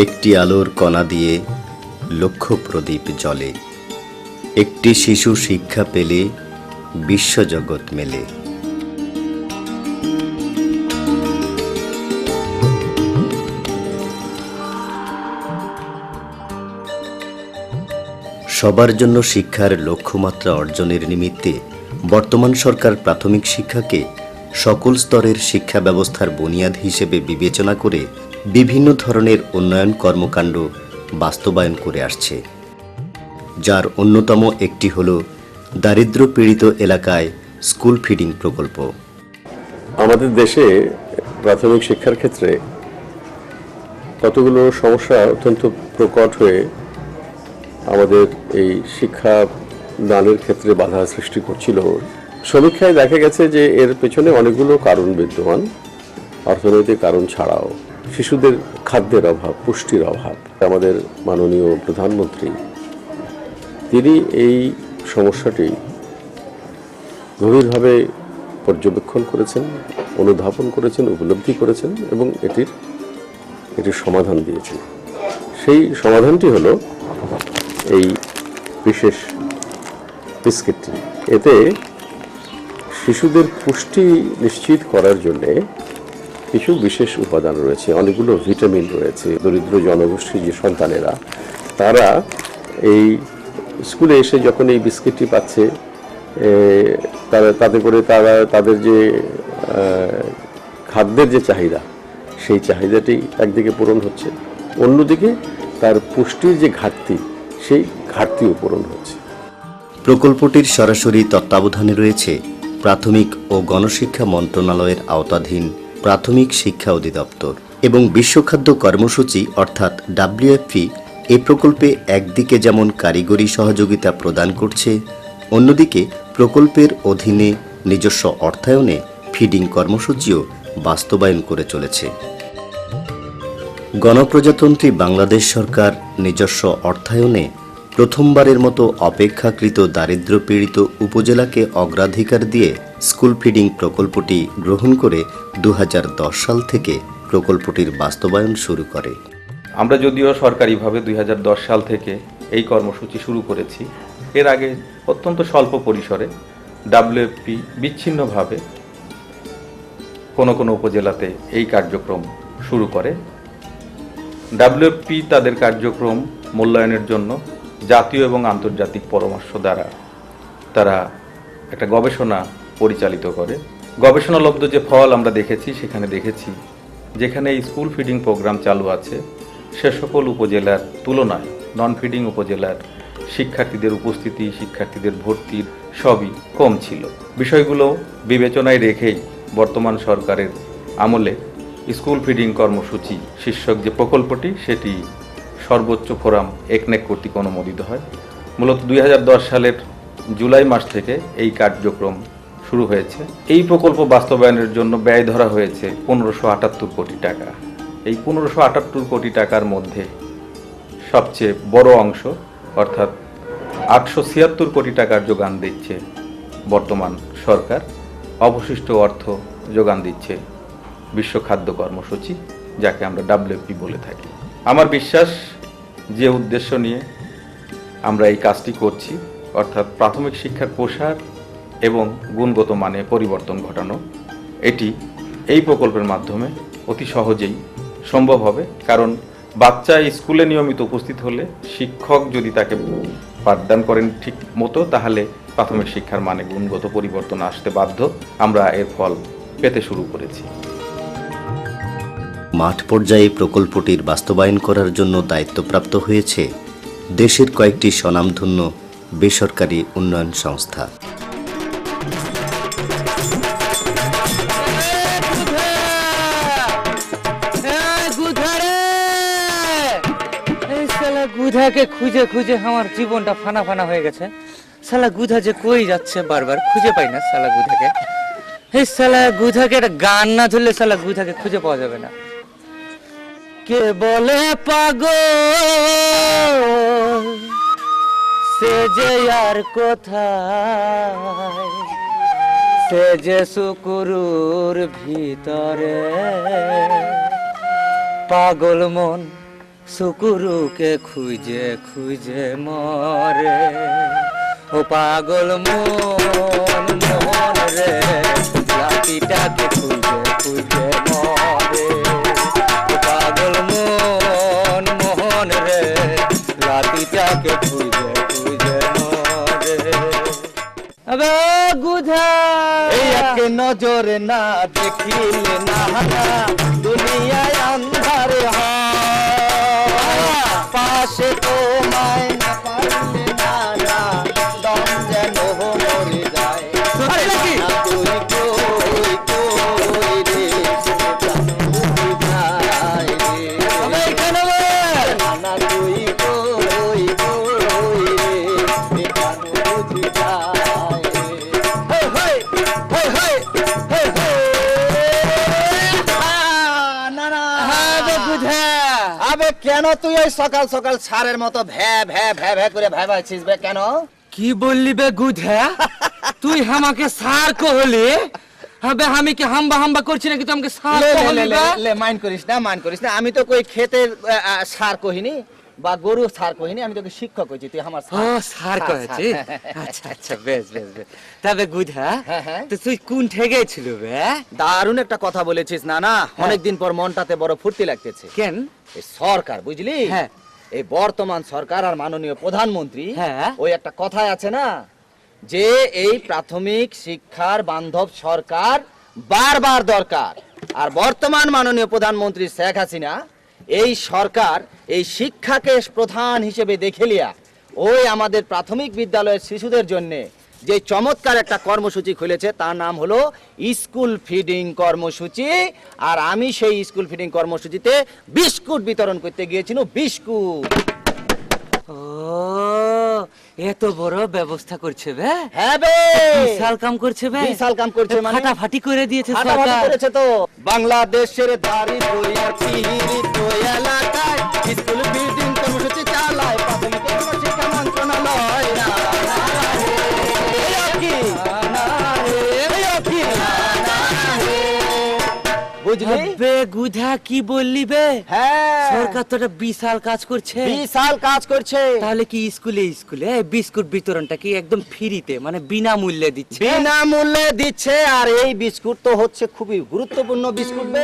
একটি আলোর কণা দিয়ে লক্ষ প্রদীপ জ্বলে, একটি শিশু শিক্ষা পেলে বিশ্বজগৎ মেলে। সবার জন্য শিক্ষার লক্ষ্যমাত্রা অর্জনের নিমিত্তে বর্তমান সরকার প্রাথমিক শিক্ষাকে সকল স্তরের শিক্ষা ব্যবস্থার বুনিয়াদ হিসেবে বিবেচনা করে বিভিন্ন ধরনের উন্নয়ন কর্মকাণ্ড বাস্তবায়ন করে আসছে, যার অন্যতম একটি হল দারিদ্র্য পীড়িত এলাকায় স্কুল ফিডিং প্রকল্প। আমাদের দেশে প্রাথমিক শিক্ষার ক্ষেত্রে কতগুলো সমস্যা অত্যন্ত প্রকট হয়ে আমাদের এই শিক্ষা দানের ক্ষেত্রে বাধা সৃষ্টি করছিল। সমীক্ষায় দেখা গেছে যে এর পেছনে অনেকগুলো কারণ বিদ্যমান, অর্থনৈতিক কারণ ছাড়াও শিশুদের খাদ্যের অভাব, পুষ্টির অভাব। আমাদের মাননীয় প্রধানমন্ত্রী তিনি এই সমস্যাটি গভীরভাবে পর্যবেক্ষণ করেছেন, অনুধাবন করেছেন, উপলব্ধি করেছেন এবং এটির সমাধান দিয়েছেন। সেই সমাধানটি হলো এই বিশেষ বিস্কিটটি। এতে শিশুদের পুষ্টি নিশ্চিত করার জন্যে কিছু বিশেষ উপাদান রয়েছে, অনেকগুলো ভিটামিন রয়েছে। দরিদ্র জনগোষ্ঠীর যে সন্তানেরা তারা এই স্কুলে এসে যখন এই বিস্কিটটি পাচ্ছে, তাতে করে তারা তাদের যে খাদ্যের যে চাহিদা, সেই চাহিদাটি একদিকে পূরণ হচ্ছে, অন্যদিকে তার পুষ্টির যে ঘাটতি, সেই ঘাটতিও পূরণ হচ্ছে। প্রকল্পটির সরাসরি তত্ত্বাবধানে রয়েছে প্রাথমিক ও গণশিক্ষা মন্ত্রণালয়ের আওতাধীন প্রাথমিক শিক্ষা অধিদপ্তর এবং বিশ্বখাদ্য কর্মসূচি অর্থাৎ WFP। এই প্রকল্পে একদিকে যেমন কারিগরি সহযোগিতা প্রদান করছে, অন্যদিকে প্রকল্পের অধীনে নিজস্ব অর্থায়নে ফিডিং কর্মসূচিও বাস্তবায়ন করে চলেছে। গণপ্রজাতন্ত্রী বাংলাদেশ সরকার নিজস্ব অর্থায়নে প্রথমবারের মতো অপেক্ষাকৃত দারিদ্র্যপীড়িত উপজেলাকে অগ্রাধিকার দিয়ে স্কুল ফিডিং প্রকল্পটি গ্রহণ করে 2010 সাল থেকে প্রকল্পটির বাস্তবায়ন শুরু করে। আমরা যদিও সরকারিভাবে 2010 সাল থেকে এই কর্মসূচি শুরু করেছি, এর আগে অত্যন্ত স্বল্প পরিসরে WFP বিচ্ছিন্নভাবে কোনো কোনো উপজেলাতে এই কার্যক্রম শুরু করে। WFP তাদের কার্যক্রম মূল্যায়নের জন্য জাতীয় এবং আন্তর্জাতিক পরামর্শ দ্বারা তারা একটা গবেষণা পরিচালিত করে। গবেষণালব্ধ যে ফল আমরা দেখেছি, সেখানে দেখেছি যেখানে এই স্কুল ফিডিং প্রোগ্রাম চালু আছে, সে সকল উপজেলার তুলনায় নন ফিডিং উপজেলার শিক্ষার্থীদের উপস্থিতি, শিক্ষার্থীদের ভর্তির সবই কম ছিল। বিষয়গুলো বিবেচনায় রেখেই বর্তমান সরকারের আমলে স্কুল ফিডিং কর্মসূচি শীর্ষক যে প্রকল্পটি, সেটি সর্বোচ্চ ফোরাম একনেক কর্তৃক অনুমোদিত হয়। মূলত 2010 সালের জুলাই মাস থেকে এই কার্যক্রম শুরু হয়েছে। এই প্রকল্প বাস্তবায়নের জন্য ব্যয় ধরা হয়েছে 1578 কোটি টাকা। এই 1578 কোটি টাকার মধ্যে সবচেয়ে বড় অংশ অর্থাৎ 876 কোটি টাকার যোগান দিচ্ছে বর্তমান সরকার। অবশিষ্ট অর্থ যোগান দিচ্ছে বিশ্ব খাদ্য কর্মসূচি, যাকে আমরা WFP বলে থাকি। আমার বিশ্বাস, যে উদ্দেশ্য নিয়ে আমরা এই কাজটি করছি, অর্থাৎ প্রাথমিক শিক্ষার প্রসার এবং গুণগত মানে পরিবর্তন ঘটানো, এটি এই প্রকল্পের মাধ্যমে অতি সহজেই সম্ভব হবে। কারণ বাচ্চা স্কুলে নিয়মিত উপস্থিত হলে, শিক্ষক যদি তাকে পাঠদান করেন ঠিক মতো, তাহলে প্রাথমিক শিক্ষার মানে গুণগত পরিবর্তন আসতে বাধ্য। আমরা এর ফল পেতে শুরু করেছি। মাঠ পর্যায়ে প্রকল্পটির বাস্তবায়ন করার জন্য দায়িত্বপ্রাপ্ত হয়েছে দেশের কয়েকটি স্বনামধন্য বেসরকারি উন্নয়ন সংস্থা। গুধাকে খুঁজে খুঁজে আমার জীবনটা ফানা ফানা হয়ে গেছে। শালা গুধা যে কই যাচ্ছে বারবার খুঁজে পাই না শালা গুধাকে। এই শালা গুধাকে একটা গান না ধরলে শালা গুধাকে খুঁজে পাওয়া যাবে না। কে বলে পাগল সে যে আর কোথায়, সে যে শুকুরুর ভিতরে পাগল মন শুকুরুকে খুঁজে খুঁজে মরে, ও পাগল মন মন রে, লাঠিটাকে খুঁজে খুঁজে মরে, ও পাগল মন মন রে, লাঠিটাকে খুঁজে খুঁজে মরে। আবে গুধা এক নজরে না দেখিলে না দুনিয়ায় আন্ধারে হয়, পাশে তোমায় না পাইলে না দম যেন মরে যায়। না তুই কই কই রে, প্রাণ বুঝায় রে। না তুই কই কই রে, প্রাণ বুঝায় রে। হেই হেই হেই হেই হেই হেই। না না আবে বুঝা, আবে কেন তুই ওই সকাল সকাল সারের মতো ভ্যা ভ্যা ভ্যা ভ্যা করে ভাইছিস বে কেন? কি বললি বে গুধা? তুই আমাকে সার কহলি? আবে আমি কি হাম্বা হাম্বা করছি নাকি তুই আমাকে সার কহলি বে? লে মাইন্ড করিস না, আমি তো কই খেতের সার কহিনি বা গরু সার কহিনি, আমি তোকে শিক্ষক কইছি, তুই আমার সার। ও সার কইছি, আচ্ছা আচ্ছা বেশ বেশ বেশ। তবে গুধা তো তুই কোন ঠেগে ছিল বে? দারুণ একটা কথা বলেছিস না না, অনেকদিন পর মনটাতে বড় ফুর্তি লাগতেছে। কেন? এই সরকার বুঝলি, এই বর্তমান সরকার আর মাননীয় প্রধানমন্ত্রী, ওই একটা কথাই আছে না যে এই প্রাথমিক শিক্ষার বান্ধব সরকার বারবার দরকার। আর বর্তমান মাননীয় প্রধানমন্ত্রী শেখ হাসিনা এই সরকার এই শিক্ষাকে প্রধান হিসেবে দেখে লিয়া ওই আমাদের প্রাথমিক বিদ্যালয়ের শিশুদের জন্য যে চমৎকার একটা কর্মসূচি খুলেছে, তার নাম হলো স্কুল ফিডিং কর্মসূচি। আর আমি সেই স্কুল ফিডিং কর্মসূচিতে বিস্কুট বিতরণ করতে গিয়েছিলাম, বিস্কুট। ও এত বড় ব্যবস্থা করছে বে? হ্যাঁ বে, বিশাল কাম করছে বে, বিশাল কাম করছে, মানে ফাটাফাটি করে দিয়েছে সরকার। ফাটাফাটি করেছে তো। বাংলাদেশের দারিদ্র আর পীড়িত এলাকায় স্কুল ফিডিং কর্মসূচি চালায় প্রাথমিক শিক্ষা মন্ত্রণালয়। বুঝলি বে গুধা, কি বললি বে? হ্যাঁ, সরকার তো একটা বিশাল কাজ করছে, বিশাল কাজ করছে। তাহলে কি স্কুলে স্কুলে বিস্কুট বিতরণটা কি একদম ফ্রিতে, মানে বিনামূল্যে দিচ্ছে? বিনামূল্যে দিচ্ছে। আর এই বিস্কুট তো হচ্ছে খুবই গুরুত্বপূর্ণ বিস্কুট বে।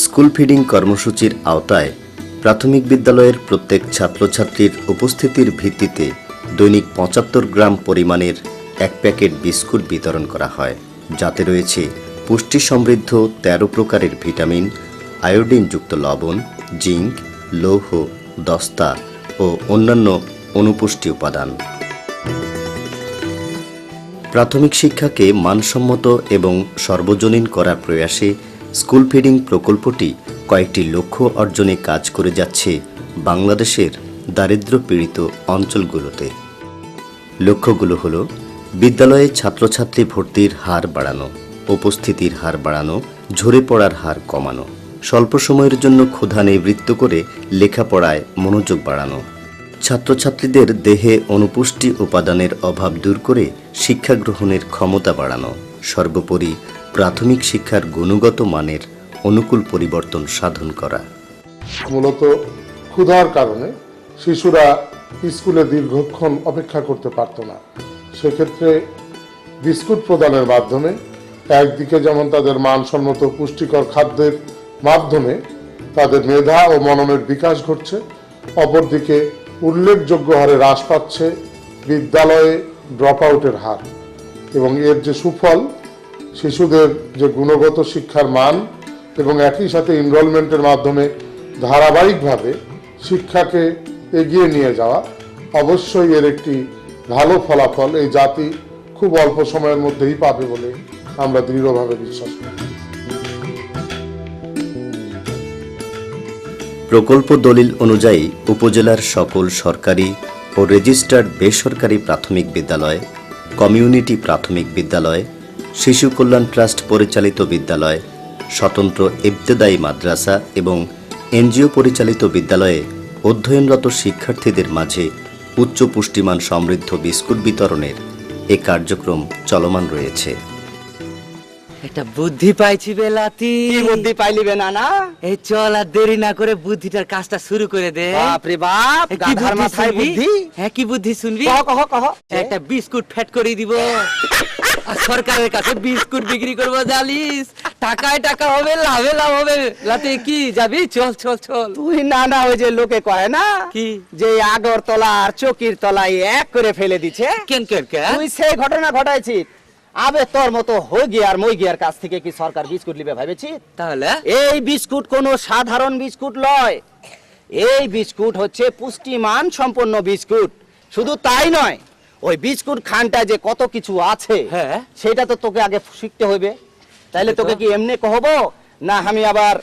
স্কুল ফিডিং কর্মসূচির আওতায় প্রাথমিক বিদ্যালয়ের প্রত্যেক ছাত্রছাত্রীর উপস্থিতির ভিত্তিতে দৈনিক ৭৫ গ্রাম পরিমাণের এক প্যাকেট বিস্কুট বিতরণ করা হয়, যাতে রয়েছে পুষ্টি সমৃদ্ধ ১৩ প্রকারের ভিটামিন, আয়োডিনযুক্ত লবণ, জিঙ্ক, লৌহ, দস্তা ও অন্যান্য অনুপুষ্টি উপাদান। প্রাথমিক শিক্ষাকে মানসম্মত এবং সর্বজনীন করার প্রয়াসে স্কুল ফিডিং প্রকল্পটি কয়েকটি লক্ষ্য অর্জনে কাজ করে যাচ্ছে বাংলাদেশের দারিদ্র্য পীড়িত অঞ্চলগুলোতে। লক্ষ্যগুলো হলো বিদ্যালয়ে ছাত্রছাত্রী ভর্তির হার বাড়ানো, উপস্থিতির হার বাড়ানো, ঝরে পড়ার হার কমানো, স্বল্প সময়ের জন্য ক্ষুধা নিবৃত্ত করে লেখাপড়ায় মনোযোগ বাড়ানো, ছাত্রছাত্রীদের দেহে অনুপুষ্টি উপাদানের অভাব দূর করে শিক্ষা গ্রহণের ক্ষমতা বাড়ানো, সর্বোপরি প্রাথমিক শিক্ষার গুণগত মানের অনুকূল পরিবর্তন সাধন করা। মূলত ক্ষুধার কারণে শিশুরা স্কুলে দীর্ঘক্ষণ অপেক্ষা করতে পারত না। সেক্ষেত্রে বিস্কুট প্রদানের মাধ্যমে একদিকে যেমন তাদের মানসম্মত পুষ্টিকর খাদ্যের মাধ্যমে তাদের মেধা ও মননের বিকাশ ঘটছে, অপরদিকে উল্লেখযোগ্য হারে হ্রাস পাচ্ছে বিদ্যালয়ে ড্রপ আউটের হার। এবং এর যে সুফল, শিশুদের যে গুণগত শিক্ষার মান এবং একই সাথে এনরোলমেন্টের মাধ্যমে ধারাবাহিকভাবে শিক্ষাকে এগিয়ে নিয়ে যাওয়া, অবশ্যই এর একটি ভালো ফলাফল এই জাতি খুব অল্প সময়ের মধ্যেই পাবে বলে আমরা দৃঢ়ভাবে বিশ্বাস করি। প্রকল্প দলিল অনুযায়ী উপজেলার সকল সরকারি ও রেজিস্টার্ড বেসরকারি প্রাথমিক বিদ্যালয়, কমিউনিটি প্রাথমিক বিদ্যালয়, শিশু কল্যাণ ট্রাস্ট পরিচালিত বিদ্যালয়, স্বতন্ত্র ইবতেদায়ী মাদ্রাসা এবং এনজিও পরিচালিত বিদ্যালয়ে অধ্যয়নরত শিক্ষার্থীদের মাঝে উচ্চ পুষ্টিমান সমৃদ্ধ বিস্কুট বিতরণের এ কার্যক্রম চলমান রয়েছে। একটা বুদ্ধি পাইছি বেলাতি। কি বুদ্ধি পাইলিবে নানা? এই চল আর দেরি না করে বুদ্ধিটার কাজটা শুরু করে দে। বাপ রে বাপ, এ, কি গাধার বুদ্ধি মাথায় শুনবি? বুদ্ধি। হ্যাঁ, কি বুদ্ধি শুনবি? কহ কহ কহ। একটা বিস্কুট ফ্যাট করে দিব আর সরকারের কাছে বিস্কুট বিক্রি করবো, জানিস? টাকায় টাকা হবে, লাভে লাভ হবে। লাতে কি যাবি? চল চল চল। তুই নানা ওই যে লোকে কয় না কি? যে আগরতলা আর চকির তলায় এক করে ফেলে দিছে, কেন কেন কেন? তুই সেই ঘটনা ঘটাইছিস। আবে তোর মতো হই গিয়ার মই গিয়ার কাছ থেকে কি সরকার বিস্কুট লিবে ভাবেছি? তাহলে এই বিস্কুট কোনো সাধারণ বিস্কুট লয়। এই বিস্কুট হচ্ছে পুষ্টিমান সম্পন্ন বিস্কুট। শুধু তাই নয়, ওই বিস্কুট খানটা যে কত কিছু আছে, হ্যাঁ। সেটা তো তোকে আগে শিখতে হবে। তাইলে তোকে কি এমনি কহবো, না আমি আবার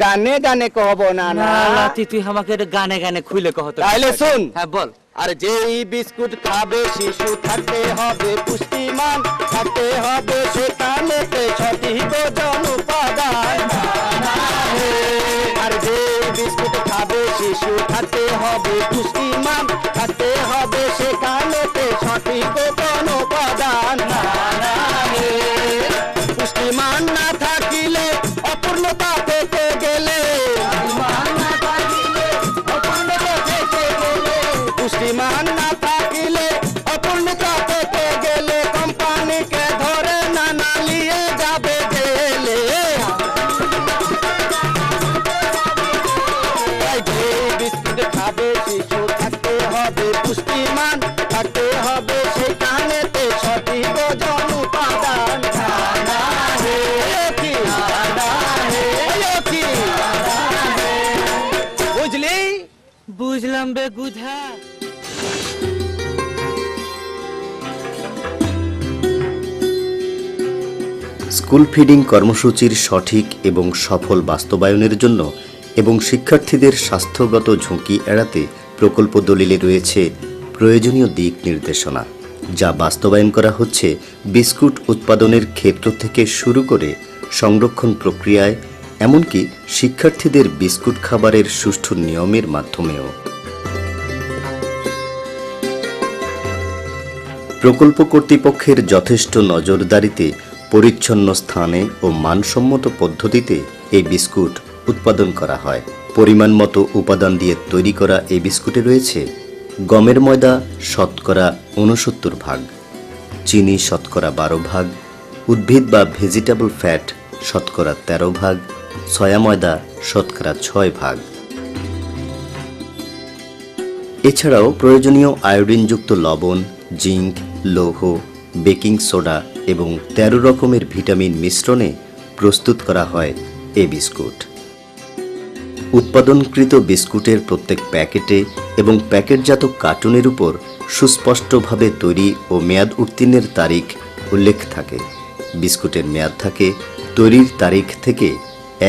গানে গানে কহবো? না না না, লাতি, তুই আমাকে এটা গানে গানে খুলে কহ তো। তাইলে শুন। হ্যাঁ বল। আর যেই বিস্কুট খাবে শিশু থাকতে হবে পুষ্টিমান, থাকতে হবে সেখানে সঠিক ওজন উপাদান। আর যেই বিস্কুট খাবে শিশু থাকতে হবে পুষ্টিমান, থাকতে হবে সেখানে সঠিক ওজন উপাদান। পুষ্টিমান না থাকিলে অপূর্ণতা পেতে গেলে, পুষ্টিমান না থাকিলে অপূর্ণতা পেতে গেলে কোম্পানিকে ধরে নানা নিয়ে যাবে জেলে। তাই যে বিস্কুট খাবে শিশু থাকতে হবে পুষ্টিমান, থাকতে হবে সেখানেতে সঠিক ওজন উপাদান। বুঝলি? বুঝলাম বে গুধা। স্কুল ফিডিং কর্মসূচির সঠিক এবং সফল বাস্তবায়নের জন্য এবং শিক্ষার্থীদের স্বাস্থ্যগত ঝুঁকি এড়াতে প্রকল্প দলিলে রয়েছে প্রয়োজনীয় দিক নির্দেশনা, যা বাস্তবায়ন করা হচ্ছে বিস্কুট উৎপাদনের ক্ষেত্র থেকে শুরু করে সংরক্ষণ প্রক্রিয়ায়, এমনকি শিক্ষার্থীদের বিস্কুট খাবারের সুষ্ঠু নিয়মের মাধ্যমেও। প্রকল্প কর্তৃপক্ষের যথেষ্ট নজরদারিতে পরিচ্ছন্ন স্থানে ও মানসম্মত পদ্ধতিতে এই বিস্কুট উৎপাদন করা হয়। পরিমাণ মতো উপাদান দিয়ে তৈরি করা এই বিস্কুটে রয়েছে গমের ময়দা শতকরা 69%, চিনি শতকরা 12%, উদ্ভিদ বা ভেজিটেবল ফ্যাট শতকরা 13%, সয়া ময়দা শতকরা 6%। এছাড়াও প্রয়োজনীয় আয়োডিনযুক্ত লবণ, জিঙ্ক, লৌহ, বেকিং সোডা এবং 13 রকমের ভিটামিন মিশ্রণে প্রস্তুত করা হয় এই বিস্কুট। উৎপাদনকৃত বিস্কুটের প্রত্যেক প্যাকেটে এবং প্যাকেটজাত কার্টুনের উপর সুস্পষ্টভাবে তৈরি ও মেয়াদ উত্তীর্ণের তারিখ উল্লেখ থাকে। বিস্কুটের মেয়াদ থাকে তৈরির তারিখ থেকে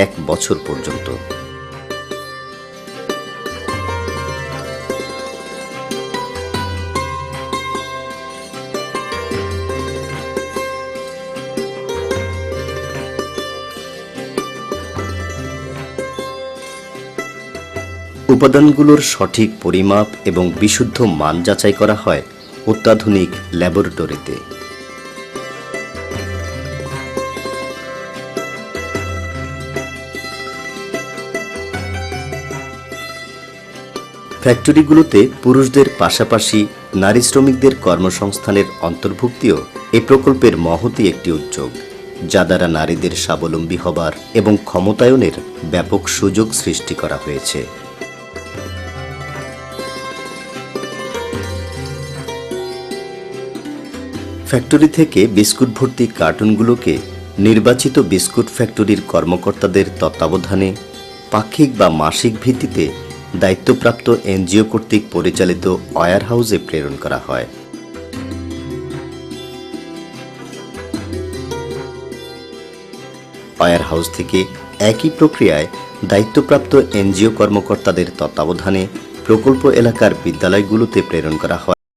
1 বছর পর্যন্ত। উপাদানগুলোর সঠিক পরিমাপ এবং বিশুদ্ধ মান যাচাই করা হয় অত্যাধুনিক ল্যাবরেটরিতে। ফ্যাক্টরিগুলোতে পুরুষদের পাশাপাশি নারী শ্রমিকদের কর্মসংস্থানের অন্তর্ভুক্তিও এই প্রকল্পের মহতী একটি উদ্যোগ, যা দ্বারা নারীদের স্বাবলম্বী হবার এবং ক্ষমতায়নের ব্যাপক সুযোগ সৃষ্টি করা হয়েছে। ফ্যাক্টরি থেকে বিস্কুট ভর্তি কার্টুনগুলোকে নির্বাচিত বিস্কুট ফ্যাক্টরির কর্মকর্তাদের তত্ত্বাবধানে পাক্ষিক বা মাসিক ভিত্তিতে দায়িত্বপ্রাপ্ত এনজিও কর্তৃক পরিচালিত ওয়্যার হাউসে প্রেরণ করা হয়। ওয়্যার হাউস থেকে একই প্রক্রিয়ায় দায়িত্বপ্রাপ্ত এনজিও কর্মকর্তাদের তত্ত্বাবধানে প্রকল্প এলাকার বিদ্যালয়গুলোতে প্রেরণ করা হয়।